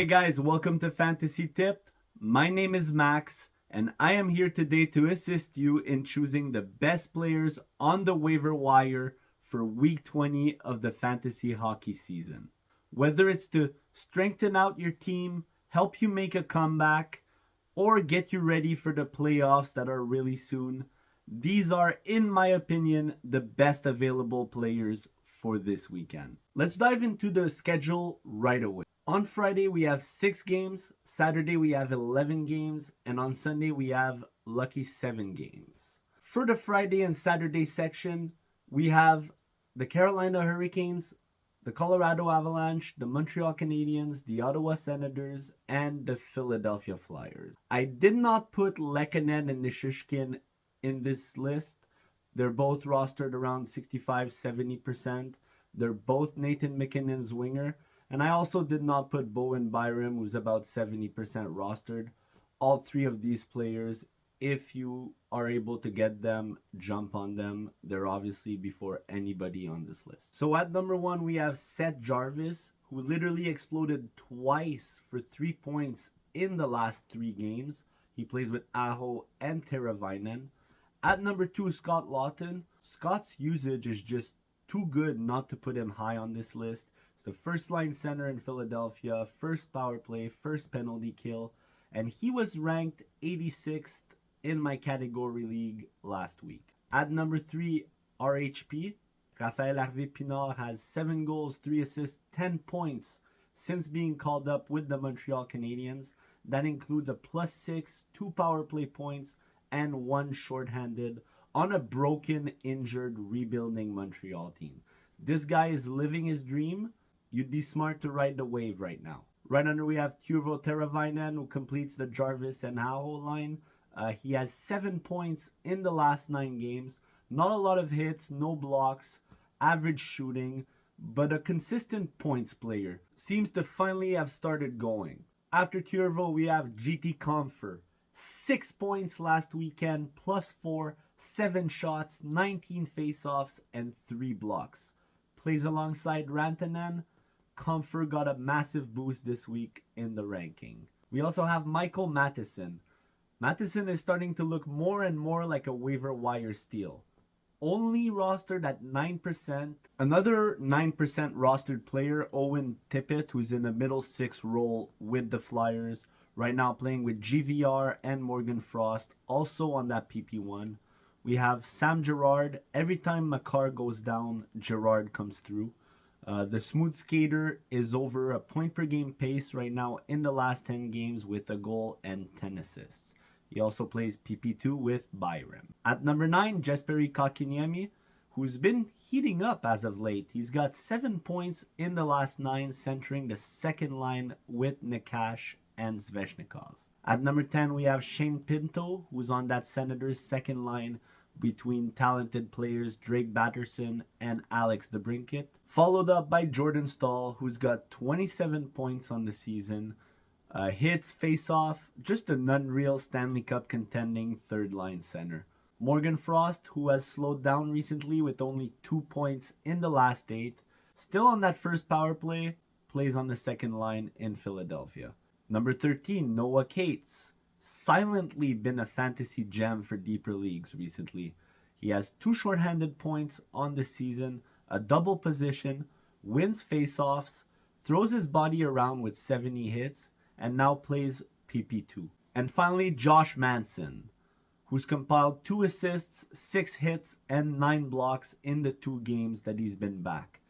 Hey guys, welcome to Fantasy Tip. My name is Max, and I am here today to assist you in choosing the best players on the waiver wire for week 20 of the fantasy hockey season. Whether it's to strengthen out your team, help you make a comeback, or get you ready for the playoffs that are really soon, these are, in my opinion, the best available players for this weekend. Let's dive into the schedule right away. On Friday, we have 6 games, Saturday, we have 11 games, and on Sunday, we have lucky 7 games. For the Friday and Saturday section, we have the Carolina Hurricanes, the Colorado Avalanche, the Montreal Canadiens, the Ottawa Senators, and the Philadelphia Flyers. I did not put Lehkonen and Nichushkin in this list. They're both rostered around 65-70%. They're both Nathan MacKinnon's winger. And I also did not put Bowen Byram, who's about 70% rostered. All three of these players, if you are able to get them, jump on them. They're obviously before anybody on this list. So at number 1, we have Seth Jarvis, who literally exploded twice for 3 points in the last 3 games. He plays with Aho and Teravainen. At number 2, Scott Lawton. Scott's usage is just too good not to put him high on this list. The first line center in Philadelphia, first power play, first penalty kill, and he was ranked 86th in my category league last week. At number 3, RHP, Raphaël Harvey-Pinard has 7 goals, 3 assists, 10 points since being called up with the Montreal Canadiens. That includes a +6, 2 power play points, and 1 shorthanded on a broken, injured, rebuilding Montreal team. This guy is living his dream. You'd be smart to ride the wave right now. Right under we have Teuvo Teravainen, who completes the Jarvis and Aho line. He has 7 points in the last 9 games. Not a lot of hits, no blocks, average shooting, but a consistent points player. Seems to finally have started going. After Teuvo, we have GT Comfer. 6 points last weekend, +4, 7 shots, 19 faceoffs, and 3 blocks. Plays alongside Rantanen. Comfort got a massive boost this week in the ranking. We also have Michael Matheson. Matheson is starting to look more and more like a waiver wire steal. Only rostered at 9%. Another 9% rostered player, Owen Tippett, who's in the middle 6 role with the Flyers. Right now playing with GVR and Morgan Frost, also on that PP1. We have Sam Girard. Every time Makar goes down, Girard comes through. The smooth skater is over a point per game pace right now in the last 10 games with a goal and 10 assists. He also plays PP2 with Byram. At number 9, Jesperi Kotkaniemi, who's been heating up as of late. He's got 7 points in the last 9, centering the second line with Nakash and Sveshnikov. At number 10, we have Shane Pinto, who's on that Senators second line between talented players Drake Batterson and Alex DeBrincat, followed up by Jordan Staal, who's got 27 points on the season, hits, face-off, just an unreal Stanley Cup contending third-line center. Morgan Frost, who has slowed down recently with only 2 points in the last 8, still on that first power play, plays on the second line in Philadelphia. Number 13, Noah Cates. Silently been a fantasy gem for deeper leagues recently. He has 2 shorthanded points on the season, a double position, wins faceoffs, throws his body around with 70 hits, and now plays PP2. And finally, Josh Manson, who's compiled 2 assists, 6 hits, and 9 blocks in the 2 games that he's been back.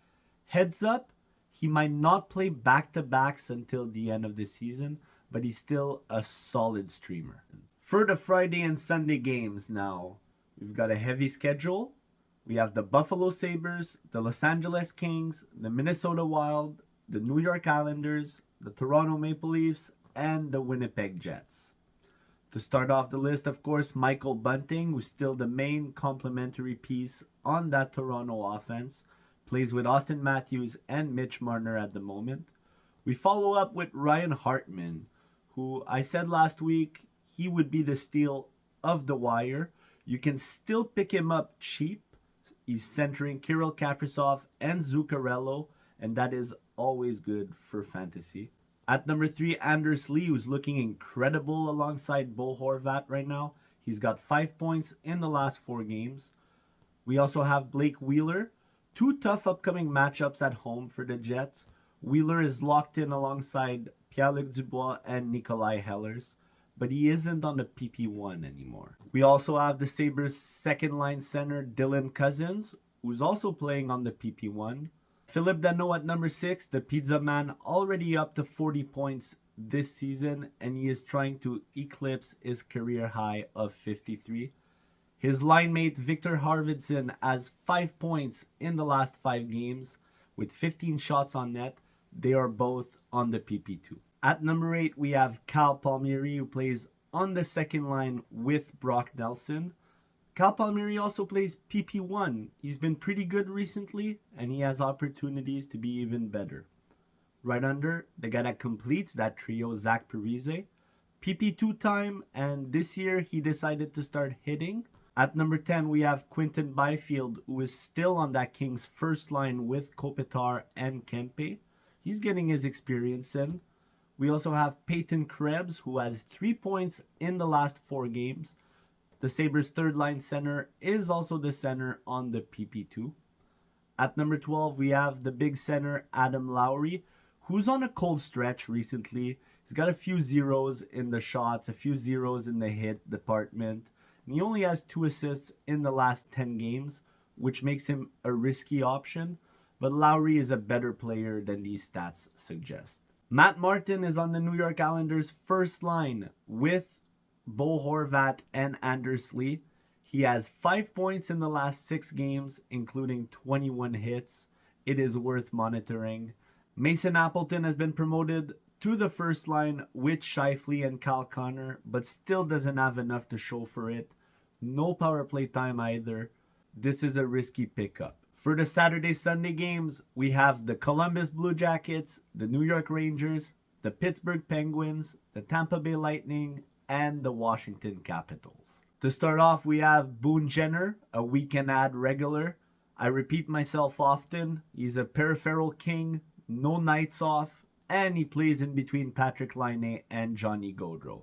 Heads up, he might not play back-to-backs until the end of the season, but he's still a solid streamer. For the Friday and Sunday games now, we've got a heavy schedule. We have the Buffalo Sabres, the Los Angeles Kings, the Minnesota Wild, the New York Islanders, the Toronto Maple Leafs, and the Winnipeg Jets. To start off the list, of course, Michael Bunting, who's still the main complementary piece on that Toronto offense, plays with Austin Matthews and Mitch Marner at the moment. We follow up with Ryan Hartman, who I said last week he would be the steal of the wire. You can still pick him up cheap. He's centering Kirill Kaprizov and Zuccarello, and that is always good for fantasy. At number 3, Anders Lee, who's looking incredible alongside Bo Horvat right now. He's got 5 points in the last 4 games. We also have Blake Wheeler. 2 tough upcoming matchups at home for the Jets. Wheeler is locked in alongside Pierre-Luc Dubois and Nikolai Hellers, but he isn't on the PP1 anymore. We also have the Sabres' second line center Dylan Cousins, who's also playing on the PP1. Philip Danault at number 6, the Pizza Man, already up to 40 points this season, and he is trying to eclipse his career high of 53. His line mate Victor Arvidsson has 5 points in the last 5 games with 15 shots on net. They are both on the PP2. At number 8, we have Cal Palmieri, who plays on the second line with Brock Nelson. Cal Palmieri also plays PP1. He's been pretty good recently, and he has opportunities to be even better. Right under, the guy that completes that trio, Zach Parise. PP2 time, and this year he decided to start hitting. At number 10, we have Quinton Byfield, who is still on that Kings first line with Kopitar and Kempe. He's getting his experience in. We also have Peyton Krebs, who has 3 points in the last 4 games. The Sabres' third line center is also the center on the PP2. At number 12, we have the big center, Adam Lowry, who's on a cold stretch recently. He's got a few zeros in the shots, a few zeros in the hit department. And he only has 2 assists in the last 10 games, which makes him a risky option. But Lowry is a better player than these stats suggest. Matt Martin is on the New York Islanders' first line with Bo Horvat and Anders Lee. He has 5 points in the last 6 games, including 21 hits. It is worth monitoring. Mason Appleton has been promoted to the first line with Scheifele and Kyle Connor, but still doesn't have enough to show for it. No power play time either. This is a risky pickup. For the Saturday-Sunday games, we have the Columbus Blue Jackets, the New York Rangers, the Pittsburgh Penguins, the Tampa Bay Lightning, and the Washington Capitals. To start off, we have Boone Jenner, a weekend ad regular. I repeat myself often. He's a peripheral king, no nights off, and he plays in between Patrick Laine and Johnny Gaudreau.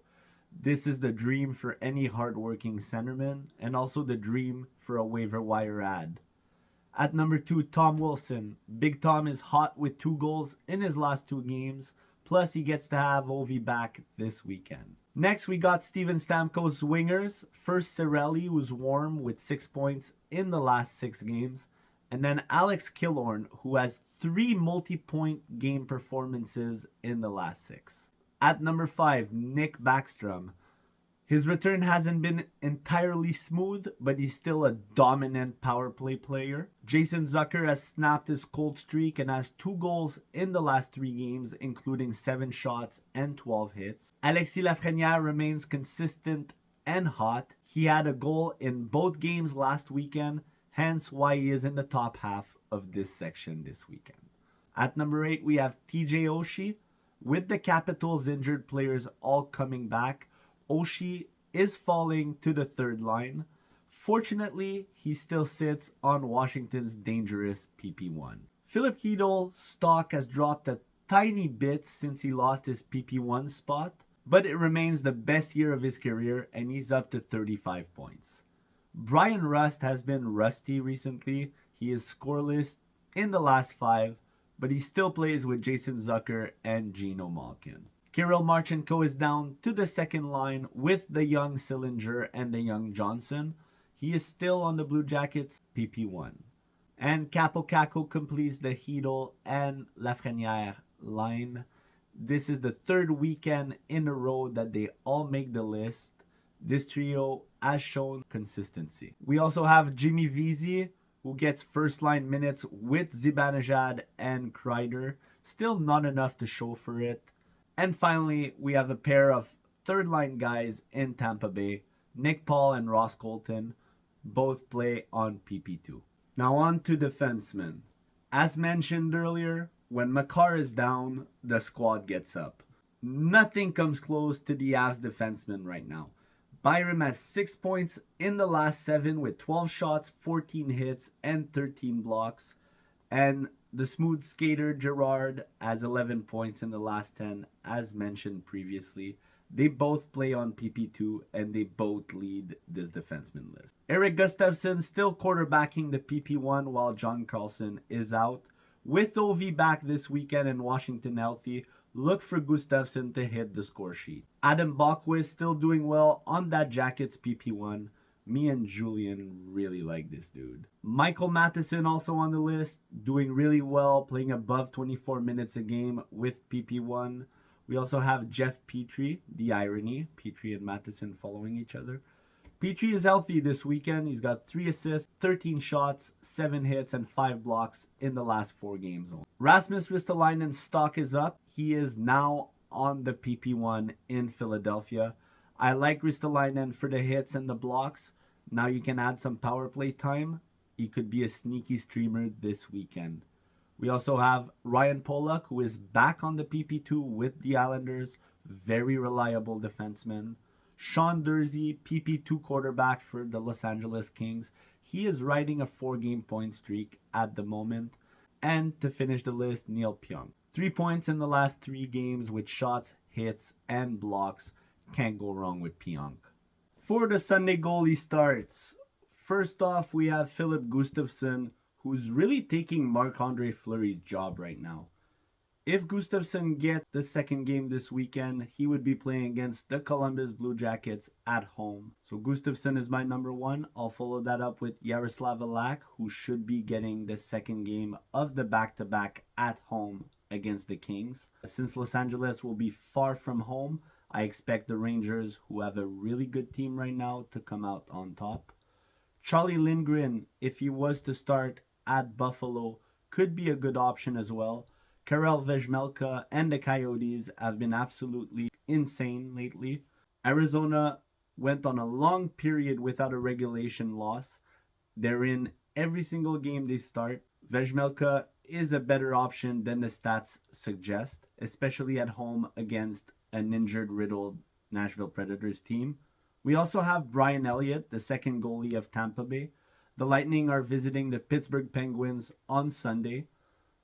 This is the dream for any hardworking centerman, and also the dream for a waiver wire ad. At number 2, Tom Wilson. Big Tom is hot with 2 goals in his last 2 games, plus he gets to have Ovi back this weekend. Next, we got Steven Stamkos' wingers. First, Cirelli, who's warm with 6 points in the last 6 games. And then Alex Killorn, who has 3 multi-point game performances in the last 6. At number 5, Nick Backstrom. His return hasn't been entirely smooth, but he's still a dominant power play player. Jason Zucker has snapped his cold streak and has 2 goals in the last 3 games, including 7 shots and 12 hits. Alexis Lafrenière remains consistent and hot. He had a goal in both games last weekend, hence why he is in the top half of this section this weekend. At number 8, we have TJ Oshie. With the Capitals' injured players all coming back, Oshie is falling to the third line. Fortunately, he still sits on Washington's dangerous PP1. Philip Chytil's stock has dropped a tiny bit since he lost his PP1 spot, but it remains the best year of his career and he's up to 35 points. Brian Rust has been rusty recently. He is scoreless in the last 5, but he still plays with Jason Zucker and Geno Malkin. Kirill Marchenko is down to the second line with the young Sillinger and the young Johnson. He is still on the Blue Jackets PP1. And Capo Caco completes the Chytil and Lafrenière line. This is the 3rd weekend in a row that they all make the list. This trio has shown consistency. We also have Jimmy Vesey, who gets first line minutes with Zibanejad and Kreider. Still not enough to show for it. And finally, we have a pair of third line guys in Tampa Bay, Nick Paul and Ross Colton. Both play on PP2. Now on to defensemen. As mentioned earlier, when Makar is down, the squad gets up. Nothing comes close to the Avs defenseman right now. Byram has 6 points in the last 7 with 12 shots, 14 hits, and 13 blocks. And The smooth skater Gerard has 11 points in the last 10, as mentioned previously. They both play on PP2 and they both lead this defenseman list. Eric Gustafsson still quarterbacking the PP1 while John Carlson is out. With Ovi back this weekend and Washington healthy, look for Gustafsson to hit the score sheet. Adam Bockwist still doing well on that Jackets PP1. Me and Julian really like this dude. Michael Matheson also on the list, doing really well, playing above 24 minutes a game with PP1. We also have Jeff Petrie, the irony, Petrie and Matheson following each other. Petrie is healthy this weekend. He's got 3 assists, 13 shots, 7 hits, and 5 blocks in the last 4 games. Rasmus Ristolainen's stock is up. He is now on the PP1 in Philadelphia. I like Ristolainen for the hits and the blocks. Now you can add some power play time. He could be a sneaky streamer this weekend. We also have Ryan Pollock, who is back on the PP2 with the Islanders. Very reliable defenseman. Sean Dursey, PP2 quarterback for the Los Angeles Kings. He is riding a 4-game point streak at the moment. And to finish the list, Neil Pionk. 3 points in the last 3 games with shots, hits, and blocks. Can't go wrong with Pionk. For the Sunday goalie starts, first off, we have Philip Gustafsson, who's really taking Marc-Andre Fleury's job right now. If Gustafsson gets the second game this weekend, he would be playing against the Columbus Blue Jackets at home. So Gustafsson is my number 1. I'll follow that up with Yaroslav Halak, who should be getting the second game of the back-to-back at home against the Kings. Since Los Angeles will be far from home, I expect the Rangers, who have a really good team right now, to come out on top. Charlie Lindgren, if he was to start at Buffalo, could be a good option as well. Karel Vejmelka and the Coyotes have been absolutely insane lately. Arizona went on a long period without a regulation loss. They're in every single game they start. Vejmelka is a better option than the stats suggest, especially at home against an injured-riddled Nashville Predators team. We also have Brian Elliott, the second goalie of Tampa Bay. The Lightning are visiting the Pittsburgh Penguins on Sunday.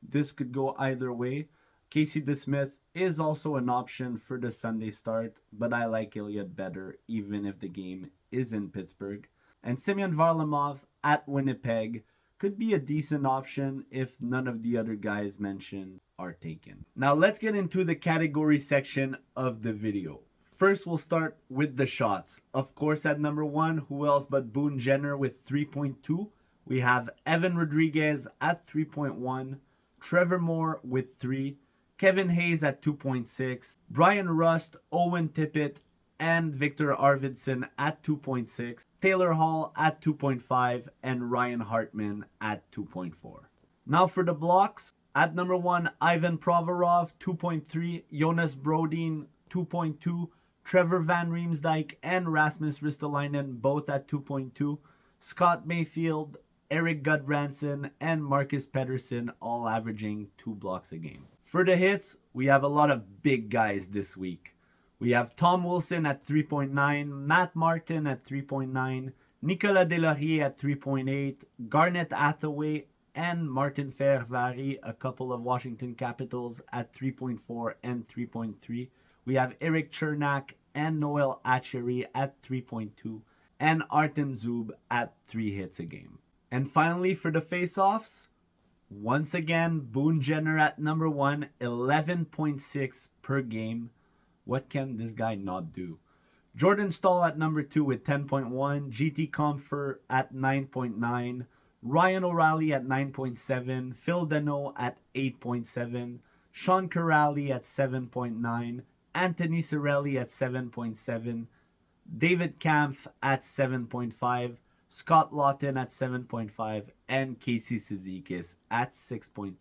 This could go either way. Casey DeSmith is also an option for the Sunday start, but I like Elliott better even if the game is in Pittsburgh. And Semyon Varlamov at Winnipeg could be a decent option if none of the other guys mentioned are taken. Now let's get into the category section of the video. First, we'll start with the shots. Of course, at number 1, who else but Boone Jenner with 3.2. We have Evan Rodriguez at 3.1. Trevor Moore with 3. Kevin Hayes at 2.6. Brian Rust, Owen Tippett, and Victor Arvidsson at 2.6. Taylor Hall at 2.5. And Ryan Hartman at 2.4. Now for the blocks. At number 1, Ivan Provorov, 2.3. Jonas Brodin, 2.2. Trevor Van Riemsdyk and Rasmus Ristolainen both at 2.2. Scott Mayfield, Eric Gudbranson, and Marcus Pedersen all averaging 2 blocks a game. For the hits, we have a lot of big guys this week. We have Tom Wilson at 3.9, Matt Martin at 3.9, Nicolas Deslauriers at 3.8, Garnet Hathaway and Martin Fehervary, a couple of Washington Capitals, at 3.4 and 3.3. We have Eric Chernak and Noel Achery at 3.2 and Artem Zub at 3 hits a game. And finally, for the faceoffs, once again, Boone Jenner at number 1, 11.6 per game. What can this guy not do? Jordan Stahl at number 2 with 10.1, GT Comfort at 9.9, Ryan O'Reilly at 9.7, Phil Danault at 8.7, Sean Corrali at 7.9, Anthony Cirelli at 7.7, David Kampf at 7.5, Scott Lawton at 7.5, and Casey Cizikas at 6.3.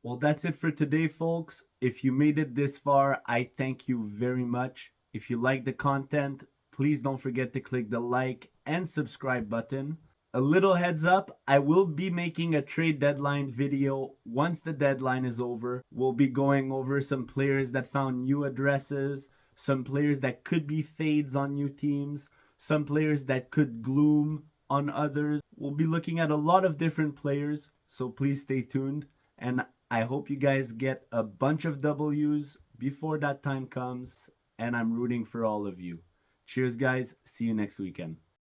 Well, that's it for today, folks. If you made it this far, I thank you very much. If you like the content, please don't forget to click the like and subscribe button. A little heads up, I will be making a trade deadline video once the deadline is over. We'll be going over some players that found new addresses, some players that could be fades on new teams, some players that could gloom on others. We'll be looking at a lot of different players, so please stay tuned. And I hope you guys get a bunch of W's before that time comes. And I'm rooting for all of you. Cheers, guys. See you next weekend.